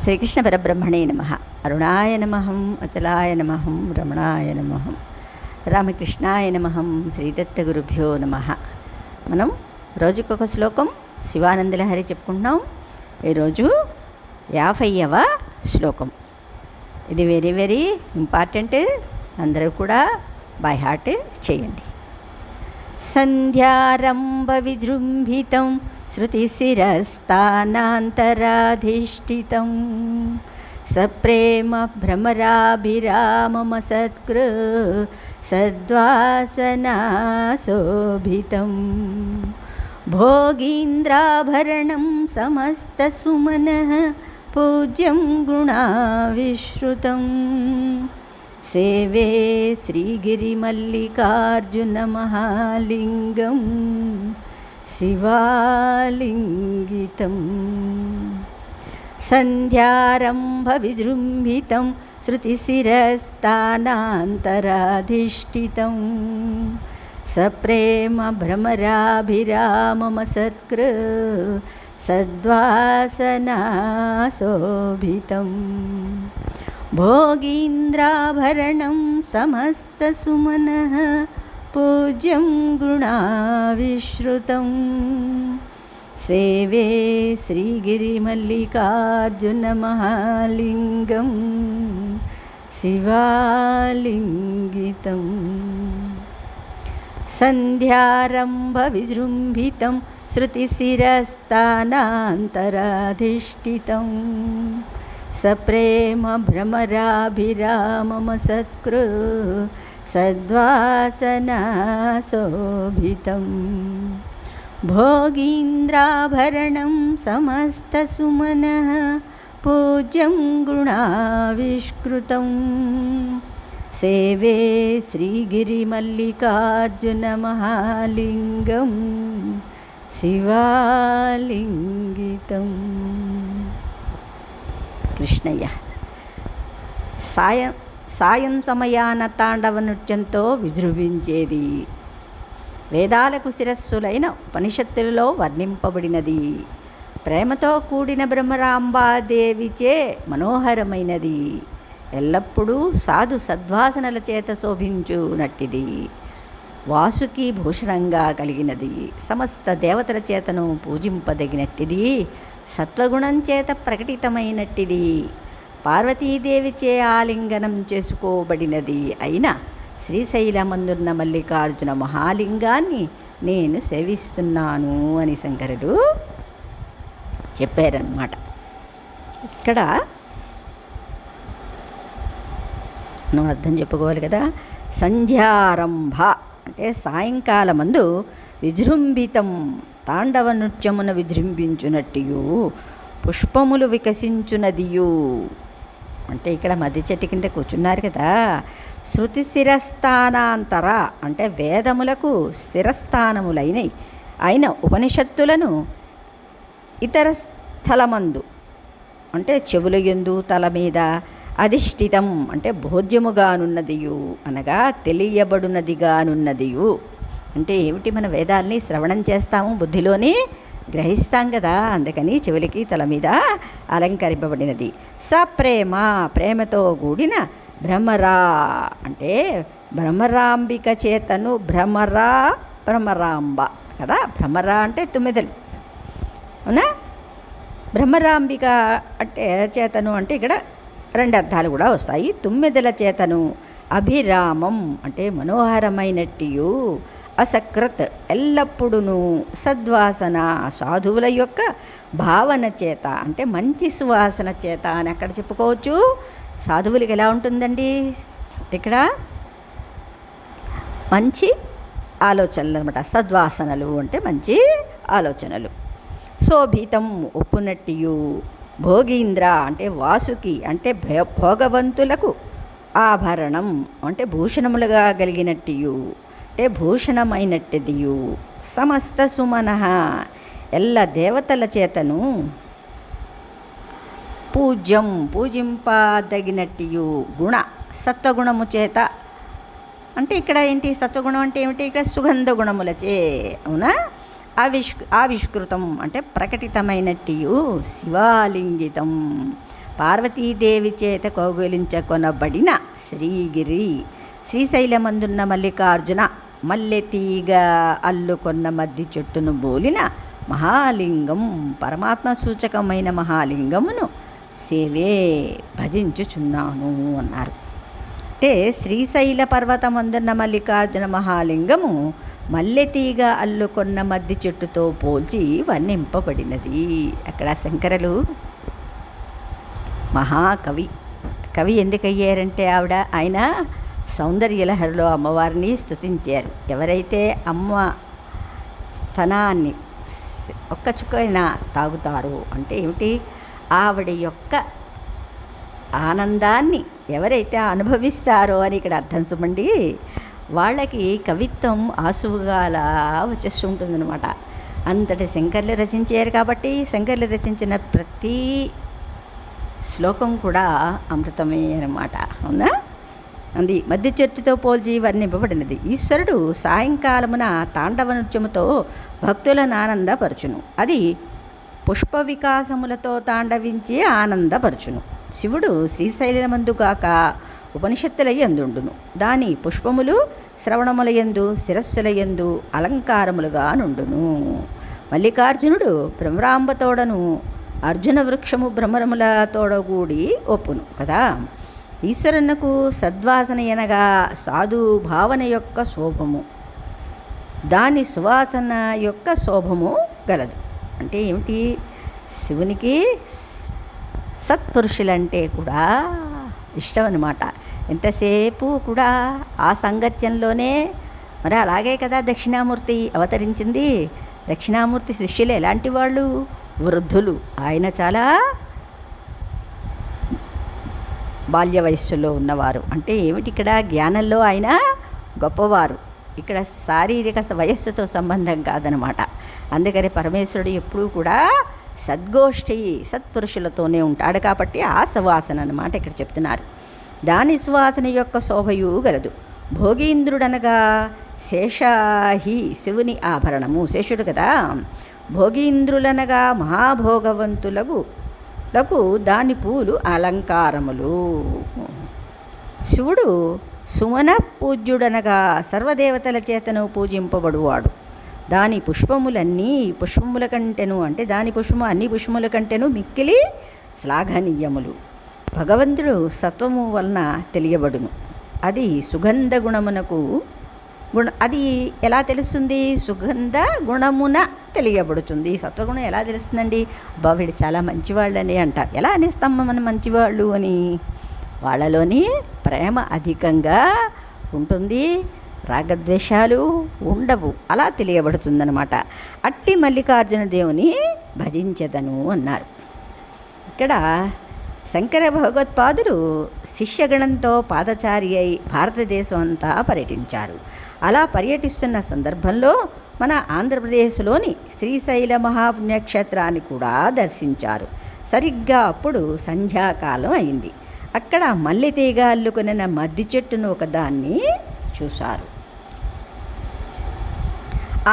శ్రీకృష్ణ పరబ్రహ్మణే నమః. అరుణాయ నమః, అచలాయ నమః, రమణాయ నమః, రామకృష్ణాయ నమః, శ్రీదత్తగురుభ్యో నమః. మనం రోజుకొక శ్లోకం శివానందలహరి చెప్పుకుంటున్నాం. ఈరోజు 50వ శ్లోకం. ఇది వెరీ వెరీ ఇంపార్టెంట్. అందరూ కూడా బై హార్ట్ చేయండి. సంధ్యారంభ విజృంభితం శృతిశిరస్థానాంతరాధిష్ఠితం సప్రేమ భ్రమరాభిరామమసత్కృ సద్వాసనాశోభితం భోగీంద్రాభరణం సమస్తసుమనః పూజ్యం గుణావిశ్రుతం సేవే శ్రీగిరిమల్లికార్జునమహాలింగం శివాలింగితం. సంధ్యారంభ విజృంభితం శృతిశిరస్థానాంతరాధిష్ఠితం సప్రేమ భ్రమరాభిరామమసత్కృ సద్వాసనాశోభితం భోగీంద్రాభరణం సమస్తసుమనః పూజ్యం గుణావిశ్రుతం సేవే శ్రీగిరిమల్లికార్జునమహాలింగం శివాలింగితం. సంధ్యారంభ విజృంభితం శృతిశిరస్థానాంతరాధిష్ఠితం సప్రేమ భ్రమరాభిరామమసత్కృ సద్వాసనాశోభితం భోగీంద్రాభరణం సమస్తసుమనః పూజ్యం గుణావిష్కృతం సేవే శ్రీగిరిమల్లికార్జునమహాలింగం శివాలింగితం. కృష్ణయ్య సాయం సమయాన తాండవ నృత్యంతో విజృంభించేది, వేదాలకు శిరస్సులైన ఉపనిషత్తులలో వర్ణింపబడినది, ప్రేమతో కూడిన బ్రహ్మరాంబాదేవిచే మనోహరమైనది, ఎల్లప్పుడూ సాధు సద్వాసనల చేత శోభించునట్టిది, వాసుకి భూషణంగా కలిగినది, సమస్త దేవతల చేతను పూజింపదగినట్టిది, సత్వగుణం చేత ప్రకటితమైనట్టిది, పార్వతీదేవిచే ఆలింగనం చేసుకోబడినది అయిన శ్రీశైలమందున్న మల్లికార్జున మహాలింగాన్ని నేను సేవిస్తున్నాను అని శంకరుడు చెప్పారన్నమాట. ఇక్కడ మనం అర్థం చెప్పుకోవాలి కదా. సంధ్యారంభ అంటే సాయంకాలమందు విజృంభితం తాండవ నృత్యమున విజృంభించునట్టియు పుష్పములు వికసించునదియు అంటే ఇక్కడ మధ్య చెట్టు కింద కూర్చున్నారు కదా. శృతి శిరస్థానాంతర అంటే వేదములకు అయిన ఉపనిషత్తులను ఇతర స్థలమందు అంటే చెవుల యందు తల మీద అధిష్ఠితం అంటే భోజ్యముగానున్నదియు అనగా తెలియబడునదిగానున్నదియు అంటే ఏమిటి? మన వేదాల్ని శ్రవణం చేస్తాము, బుద్ధిలోని గ్రహిస్తాం కదా, అందుకని చెవులకి తల మీద అలంకరింపబడినది. సప్రేమ ప్రేమతో కూడిన భ్రమరా అంటే భ్రమరాంబిక చేతను భ్రమరాంబ కదా. భ్రమర అంటే తుమ్మెదలు అవునా. భ్రమరాంబిక అంటే చేతను అంటే ఇక్కడ రెండు అర్థాలు కూడా వస్తాయి. తుమ్మెదల చేతను అభిరామం అంటే మనోహరమైనట్టియు అసకృత్ ఎల్లప్పుడూ సద్వాసన సాధువుల యొక్క భావన చేత అంటే మంచి సువాసన చేత అని అక్కడ చెప్పుకోవచ్చు. సాధువులకి ఎలా ఉంటుందండి? ఇక్కడ మంచి ఆలోచనలు అనమాట. సద్వాసనలు అంటే మంచి ఆలోచనలు. శోభితం ఒప్పునట్టియు భోగీంద్ర అంటే వాసుకి అంటే భోగవంతులకు ఆభరణం అంటే భూషణములుగా కలిగినట్టియు అంటే భూషణమైనట్టిదియు సమస్త సుమనః ఎల్ల దేవతల చేతను పూజ్యం పూజింపదగినట్టియు గుణ సత్వగుణము చేత అంటే ఇక్కడ ఏంటి? సత్వగుణం అంటే ఏమిటి? ఇక్కడ సుగంధ గుణములచే అవునా. ఆవిష్కృతం అంటే ప్రకటితమైనట్టియు శివాలింగితం పార్వతీదేవి చేత కౌగిలించకొనబడిన శ్రీగిరి, శ్రీశైలమందున్న మల్లికార్జున, మల్లెతీగ అల్లుకొన్న మద్ది చెట్టును బోలిన మహాలింగం, పరమాత్మ సూచకమైన మహాలింగమును సేవే భజించుచున్నాను అన్నారు. అంటే శ్రీశైల పర్వతమందున్న మల్లికార్జున మహాలింగము మల్లెతీగ అల్లుకొన్న మద్ది చెట్టుతో పోల్చి వర్ణింపబడినది. అక్కడ శంకరులు మహాకవి. కవి ఎందుకయ్యారంటే ఆయన సౌందర్యలహరిలో అమ్మవారిని స్తుతించారు. ఎవరైతే అమ్మ స్తనాన్ని ఒక్క చుక్కైనా తాగుతారో అంటే ఏమిటి, ఆవిడ యొక్క ఆనందాన్ని ఎవరైతే అనుభవిస్తారో అని ఇక్కడ అర్థం సుమండి. వాళ్ళకి కవిత్వం ఆసువుగా అలా వచ్చేస్తుంటుందన్నమాట. అంతటి శంకర్లు రచించారు కాబట్టి శంకర్లు రచించిన ప్రతి శ్లోకం కూడా అమృతమే అన్నమాట. అవునా? అది మద్ది చెట్టుతో పోల్చి వర్ణింపబడినది. ఈశ్వరుడు సాయంకాలమున తాండవ నృత్యముతో భక్తులను ఆనందపరచును. అది పుష్ప వికాసములతో తాండవించి ఆనందపరచును. శివుడు శ్రీశైలమందుగాక ఉపనిషత్తులయందుండును. దాని పుష్పములు శ్రవణములయందు శిరస్సులయందు అలంకారములుగా నుండును. మల్లికార్జునుడు భ్రమరాంబతోడను అర్జున వృక్షము భ్రమరములతోడగూడి ఒప్పును కదా. ఈశ్వరునకు సద్వాసన అనగా సాధు భావన యొక్క శోభము, దాని సువాసన యొక్క శోభము గలదు. అంటే ఏమిటి, శివునికి సత్పురుషులంటే కూడా ఇష్టం అన్నమాట. ఎంతసేపు కూడా ఆ సాంగత్యంలోనే. మరి అలాగే కదా దక్షిణామూర్తి అవతరించింది. దక్షిణామూర్తి శిష్యులు ఎలాంటి వాళ్ళు? వృద్ధులు. ఆయన చాలా బాల్య వయస్సులో ఉన్నవారు. అంటే ఏమిటి, ఇక్కడ జ్ఞానంలో ఆయన గొప్పవారు. ఇక్కడ శారీరక వయస్సుతో సంబంధం కాదనమాట. అందుకని పరమేశ్వరుడు ఎప్పుడూ కూడా సద్గోష్ఠి సత్పురుషులతోనే ఉంటాడు కాబట్టి ఆ సువాసన అన్నమాట ఇక్కడ చెప్తున్నారు. దాని సువాసన యొక్క శోభయు గలదు. భోగీంద్రుడనగా శేషాహి శివుని ఆభరణము, శేషుడు కదా. భోగీంద్రులనగా మహాభోగవంతులకు దాని పూలు అలంకారములు. శివుడు సుమన పూజ్యుడనగా సర్వదేవతల చేతను పూజింపబడువాడు. దాని పుష్పముల కంటెను అంటే దాని పుష్పము అన్ని పుష్పముల కంటెను మిక్కిలి శ్లాఘనీయములు. భగవంతుడు సత్వము వలన తెలియబడును. అది సుగంధ గుణమునకు అది ఎలా తెలుస్తుంది? సుగంధ గుణమున తెలియబడుతుంది. సత్వగుణం ఎలా తెలుస్తుందండి? వీడు చాలా మంచివాళ్ళని అంటారు. ఎలా అనేస్తాం మనం మంచివాళ్ళు అని? వాళ్ళలోని ప్రేమ అధికంగా ఉంటుంది, రాగద్వేషాలు ఉండవు, అలా తెలియబడుతుందన్నమాట. అట్టి మల్లికార్జున దేవుని భజించెదను అన్నారు. ఇక్కడ శంకర భగవత్పాదులు శిష్యగణంతో పాదచారి అయి భారతదేశం అంతా పర్యటించారు. అలా పర్యటిస్తున్న సందర్భంలో మన ఆంధ్రప్రదేశ్లోని శ్రీశైల మహాపుణ్యక్షేత్రాన్ని కూడా దర్శించారు. సరిగ్గా అప్పుడు సంధ్యాకాలం అయింది. అక్కడ మల్లెతీగ అల్లుకొనిన మద్ది చెట్టును ఒకదాన్ని చూశారు.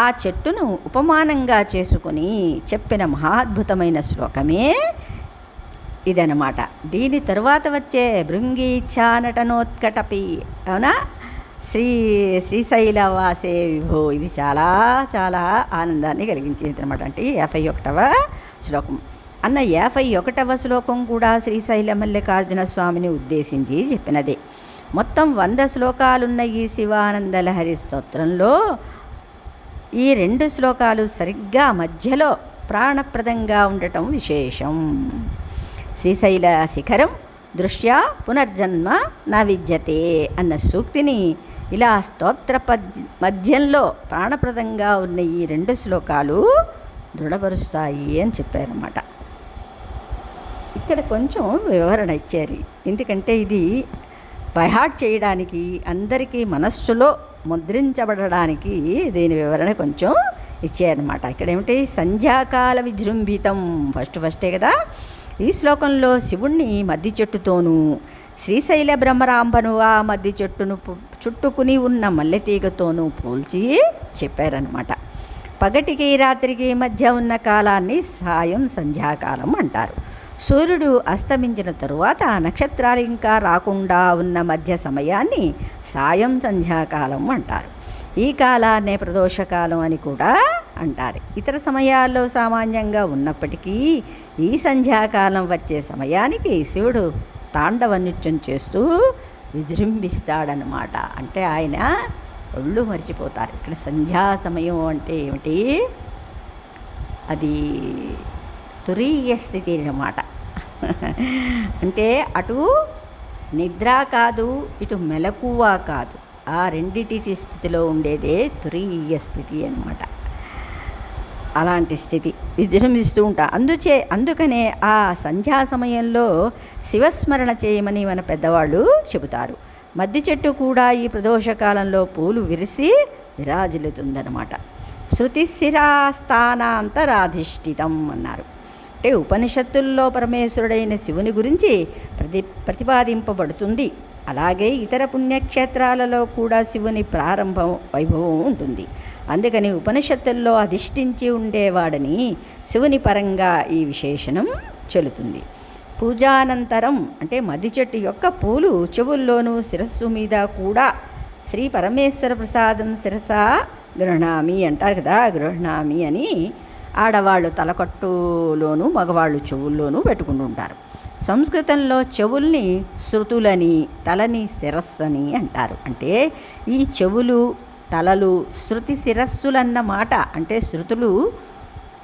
ఆ చెట్టును ఉపమానంగా చేసుకుని చెప్పిన మహాద్భుతమైన శ్లోకమే ఇదనమాట. దీని తరువాత వచ్చే భృంగీచ్ఛానటనోత్కటపి అవునా శ్రీశైలవాసే విభో, ఇది చాలా చాలా ఆనందాన్ని కలిగించేది అనమాట. అంటే 51వ శ్లోకం. అన్న 51వ శ్లోకం కూడా శ్రీశైల మల్లికార్జున స్వామిని ఉద్దేశించి చెప్పినదే. మొత్తం 100 శ్లోకాలున్న ఈ శివానందలహరి స్తోత్రంలో ఈ 2 శ్లోకాలు సరిగ్గా మధ్యలో ప్రాణప్రదంగా ఉండటం విశేషం. శ్రీశైల శిఖరం దృష్ట్యా పునర్జన్మ నా విద్యతే అన్న సూక్తిని ఇలా స్తోత్ర మధ్యంలో ప్రాణప్రదంగా ఉన్న ఈ 2 శ్లోకాలు దృఢపరుస్తాయి అని చెప్పారన్నమాట. ఇక్కడ కొంచెం వివరణ ఇచ్చారు. ఎందుకంటే ఇది బైహార్ట్ చేయడానికి, అందరికీ మనస్సులో ముద్రించబడడానికి దీని వివరణ కొంచెం ఇచ్చారన్నమాట. ఇక్కడ ఏమిటి, సంధ్యాకాల విజృంభితం ఫస్టే కదా. ఈ శ్లోకంలో శివుణ్ణి మద్ది చెట్టుతోనూ శ్రీశైల బ్రహ్మరాంబను ఆ మద్ది చెట్టును చుట్టుకుని ఉన్న మల్లెతీగతోనూ పోల్చి చెప్పారనమాట. పగటికి రాత్రికి మధ్య ఉన్న కాలాన్ని సాయం సంధ్యాకాలం అంటారు. సూర్యుడు అస్తమించిన తరువాత నక్షత్రాలు ఇంకా రాకుండా ఉన్న మధ్య సమయాన్ని సాయం సంధ్యాకాలం అంటారు. ఈ కాలాన్నే ప్రదోషకాలం అని కూడా అంటారు. ఇతర సమయాల్లో సామాన్యంగా ఉన్నప్పటికీ ఈ సంధ్యాకాలం వచ్చే సమయానికి శివుడు తాండవ నృత్యం చేస్తూ విజృంభిస్తాడనమాట. అంటే ఆయన ఒళ్ళు మర్చిపోతారు. ఇక్కడ సంధ్యా సమయం అంటే ఏమిటి? అది తురీయ స్థితి అన్నమాట. అంటే అటు నిద్ర కాదు, ఇటు మెలకువ కాదు, ఆ రెండిటి స్థితిలో ఉండేదే తురీయ స్థితి అన్నమాట. అలాంటి స్థితి విజృంభిస్తూ ఉంటా. అందుకనే ఆ సంధ్యా సమయంలో శివస్మరణ చేయమని మన పెద్దవాళ్ళు చెబుతారు. మద్ది చెట్టు కూడా ఈ ప్రదోషకాలంలో పూలు విరిసి విరాజిల్లుతుందన్నమాట. శృతిశిరాస్థానాంతరాధిష్ఠితం అన్నారు. అంటే ఉపనిషత్తుల్లో పరమేశ్వరుడైన శివుని గురించి ప్రతిపాదింపబడుతుంది. అలాగే ఇతర పుణ్యక్షేత్రాలలో కూడా శివుని ప్రారంభం వైభవం ఉంటుంది. అందుకని ఉపనిషత్తుల్లో అధిష్ఠించి ఉండేవాడని శివుని పరంగా ఈ విశేషణం చెల్లుతుంది. పూజానంతరం అంటే మద్ది చెట్టు యొక్క పూలు చెవుల్లోనూ శిరస్సు మీద కూడా శ్రీ పరమేశ్వర ప్రసాదం శిరస గృహణామి అంటారు కదా. గృహణామి అని ఆడవాళ్ళు తలకట్టులోనూ మగవాళ్ళు చెవుల్లోనూ పెట్టుకుంటుంటారు. సంస్కృతంలో చెవుల్ని శృతులని, తలని శిరస్సని అంటారు. అంటే ఈ చెవులు తలలు శృతి శిరస్సులన్నమాట. అంటే శృతులు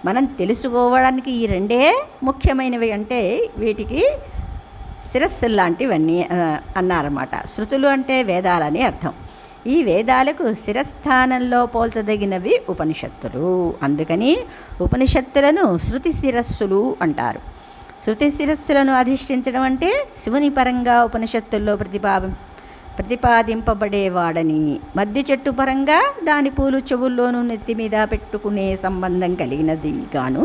మనం తెలుసుకోవడానికి ఈ రెండే ముఖ్యమైనవి. అంటే వీటికి శిరస్సు లాంటివన్నీ అన్నారన్నమాట. శృతులు అంటే వేదాలని అర్థం. ఈ వేదాలకు శిరస్థానంలో పోల్చదగినవి ఉపనిషత్తులు. అందుకని ఉపనిషత్తులను శృతి శిరస్సులు అంటారు. శృతి శిరస్సులను అధిష్ఠించడం అంటే శివుని పరంగా ఉపనిషత్తుల్లో ప్రతిపాదింపబడేవాడని, మద్ది చెట్టు పరంగా దాని పూలు చెవుల్లోనూ నెత్తి మీద పెట్టుకునే సంబంధం కలిగినది గాను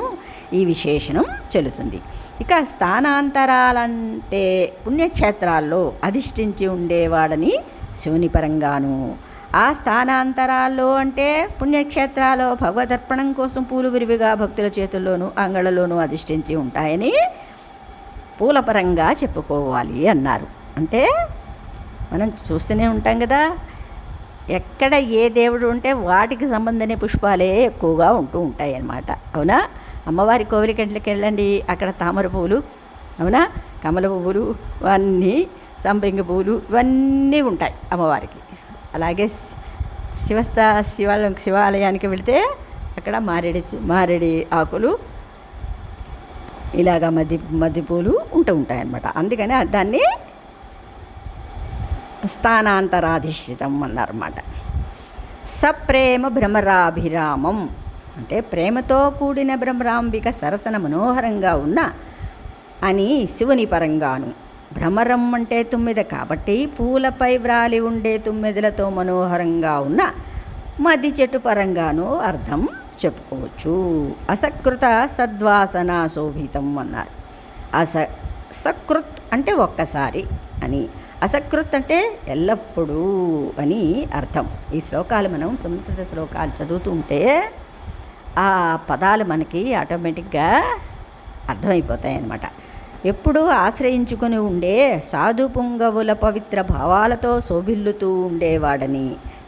ఈ విశేషణం చెల్లుతుంది. ఇక స్థానాంతరాలంటే పుణ్యక్షేత్రాల్లో అధిష్ఠించి ఉండేవాడని శివుని పరంగాను, ఆ స్థానాంతరాల్లో అంటే పుణ్యక్షేత్రాల్లో భగవదర్పణం కోసం పూలు విరివిగా భక్తుల చేతుల్లోనూ అంగళ్ళలోనూ అధిష్ఠించి ఉంటాయని పూలపరంగా చెప్పుకోవాలి అన్నారు. అంటే మనం చూస్తూనే ఉంటాం కదా, ఎక్కడ ఏ దేవుడు ఉంటే వాటికి సంబంధించిన పుష్పాలే ఎక్కువగా ఉంటూ ఉంటాయి అన్నమాట. అవునా? అమ్మవారి కోవిలికెట్లకి వెళ్ళండి, అక్కడ తామర పువ్వులు, అవునా, కమల పువ్వులు, అన్నీ సంపెంగ పువ్వులు, ఇవన్నీ ఉంటాయి అమ్మవారికి. అలాగే శివాలయానికి వెళితే అక్కడ మారేడి ఆకులు, ఇలాగా మద్ది పూలు ఉంటాయి అన్నమాట. అందుకని దాన్ని స్థానాంతరాధిష్ఠితం అన్నారన్నమాట. సప్రేమ భ్రమరాభిరామం అంటే ప్రేమతో కూడిన భ్రమరాంబిక సరసన మనోహరంగా ఉన్న అని శివుని పరంగాను. భ్రమరం అంటే తుమ్మెద కాబట్టి పూలపై వ్రాలి ఉండే తుమ్మెదలతో మనోహరంగా ఉన్న మద్ది చెట్టు పరంగాను అర్థం చెప్పుకోవచ్చు. అసకృత సద్వాసన శోభితం అన్నారు. సకృత్ అంటే ఒక్కసారి అని, అసకృత్ అంటే ఎల్లప్పుడూ అని అర్థం. ఈ శ్లోకాలు మనం సంస్కృత శ్లోకాలు చదువుతూ ఉంటే ఆ పదాలు మనకి ఆటోమేటిక్గా అర్థమైపోతాయి అన్నమాట. ఎప్పుడూ ఆశ్రయించుకుని ఉండే సాధు పుంగవుల పవిత్ర భావాలతో శోభిల్లుతూ ఉండేవాడని,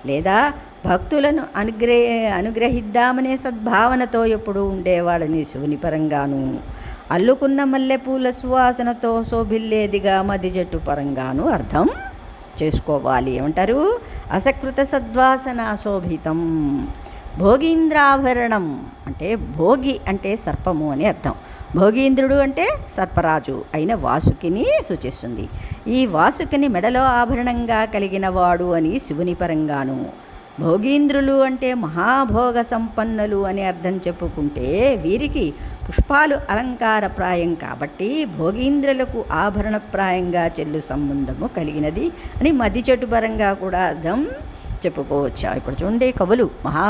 లేదా భక్తులను అనుగ్రహిద్దామనే సద్భావనతో ఎప్పుడూ ఉండేవాడని శివుని పరంగాను, అల్లుకున్న మల్లెపూల సువాసనతో శోభిల్లేదిగా మద్ది చెట్టు పరంగాను అర్థం చేసుకోవాలి. ఏమంటారు? అసకృత సద్వాసన శోభితం. భోగీంద్రాభరణం అంటే భోగి అంటే సర్పము అని అర్థం. భోగీంద్రుడు అంటే సర్పరాజు అయిన వాసుకిని సూచిస్తుంది. ఈ వాసుకిని మెడలో ఆభరణంగా కలిగిన వాడు అని శివుని పరంగాను. భోగీంద్రులు అంటే మహాభోగ సంపన్నులు అని అర్థం చెప్పుకుంటే వీరికి పుష్పాలు అలంకారప్రాయం కాబట్టి భోగీంద్రులకు ఆభరణప్రాయంగా చెల్లు సంబంధము కలిగినది అని మద్ది చెట్టు పరంగా కూడా అర్థం చెప్పుకోవచ్చు. ఇప్పుడు చూడండి, కవులు,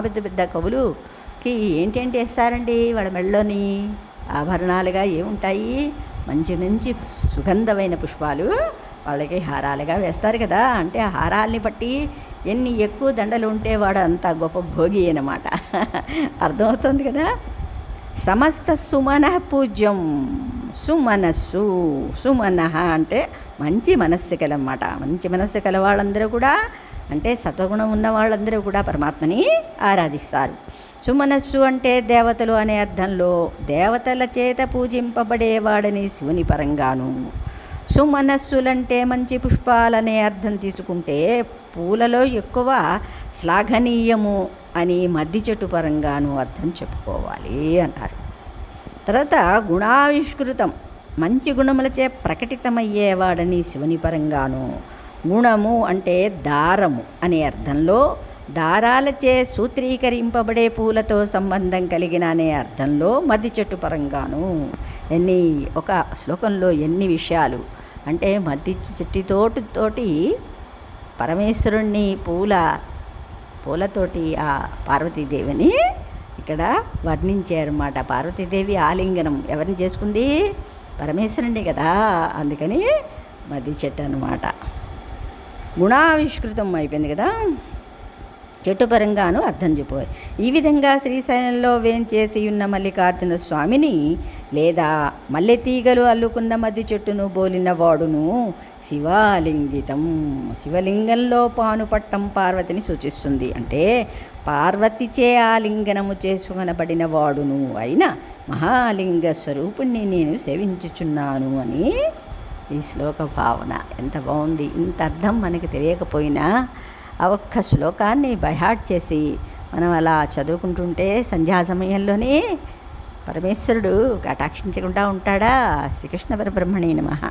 పెద్ద పెద్ద కవులుకి ఏంటంటే వేస్తారండి వాళ్ళ మెడలోని ఆభరణాలుగా ఏముంటాయి? మంచి మంచి సుగంధమైన పుష్పాలు వాళ్ళకి హారాలుగా వేస్తారు కదా. అంటే ఆ హారాల్ని బట్టి ఎన్ని ఎక్కువ దండలు ఉంటే వాడు అంత గొప్ప భోగి అన్నమాట. అర్థమవుతుంది కదా. సమస్త సుమన పూజ్యం సుమనస్సు. సుమనః అంటే మంచి మనస్సు కలమాట. మంచి మనస్సు కల వాళ్ళందరూ కూడా అంటే సత్వగుణం ఉన్న వాళ్ళందరూ కూడా పరమాత్మని ఆరాధిస్తారు. సుమనస్సు అంటే దేవతలు అనే అర్థంలో దేవతల చేత పూజింపబడేవాడని శివుని పరంగాను. సుమనస్సులంటే మంచి పుష్పాలనే అర్థం తీసుకుంటే పూలలో ఎక్కువ శ్లాఘనీయము అని మద్ది చెట్టు పరంగాను అర్థం చెప్పుకోవాలి అన్నారు. తర్వాత గుణావిష్కృతం మంచి గుణములచే ప్రకటితమయ్యేవాడని శివుని పరంగాను. గుణము అంటే దారము అనే అర్థంలో దారాలచే సూత్రీకరింపబడే పూలతో సంబంధం కలిగిన అనే అర్థంలో మద్ది చెట్టు పరంగాను. ఒక శ్లోకంలో ఎన్ని విషయాలు అంటే మద్ది చెట్టుతోటి పరమేశ్వరుణ్ణి పూలతోటి ఆ పార్వతీదేవిని ఇక్కడ వర్ణించారన్నమాట. పార్వతీదేవి ఆలింగనం ఎవరిని చేసుకుంది? పరమేశ్వరుణ్ణి కదా, అందుకని మద్ది చెట్టు అన్నమాట. గుణావిష్కృతం అయిపోయింది కదా, చెట్టు పరంగాను అర్థం చెప్పారు. ఈ విధంగా శ్రీశైలంలో వేంచేసి ఉన్న మల్లికార్జున స్వామిని లేదా మల్లెతీగలు అల్లుకున్న మద్ది చెట్టును బోలిన వాడును శివాలింగితం. శివలింగంలో పానుపట్టం పార్వతిని సూచిస్తుంది. అంటే పార్వతిచే ఆలింగనము చేసుకొనబడిన వాడును అయిన మహాలింగ స్వరూపుణ్ణి నేను సేవించుచున్నాను అని ఈ శ్లోక భావన. ఎంత బాగుంది! ఇంత అర్థం మనకి తెలియకపోయినా ఆ ఒక్క శ్లోకాన్ని బైహార్ట్ చేసి మనం అలా చదువుకుంటుంటే సంధ్యా సమయంలోనే పరమేశ్వరుడు కటాక్షించకుండా ఉంటాడా? శ్రీకృష్ణ పరబ్రహ్మణే నమః.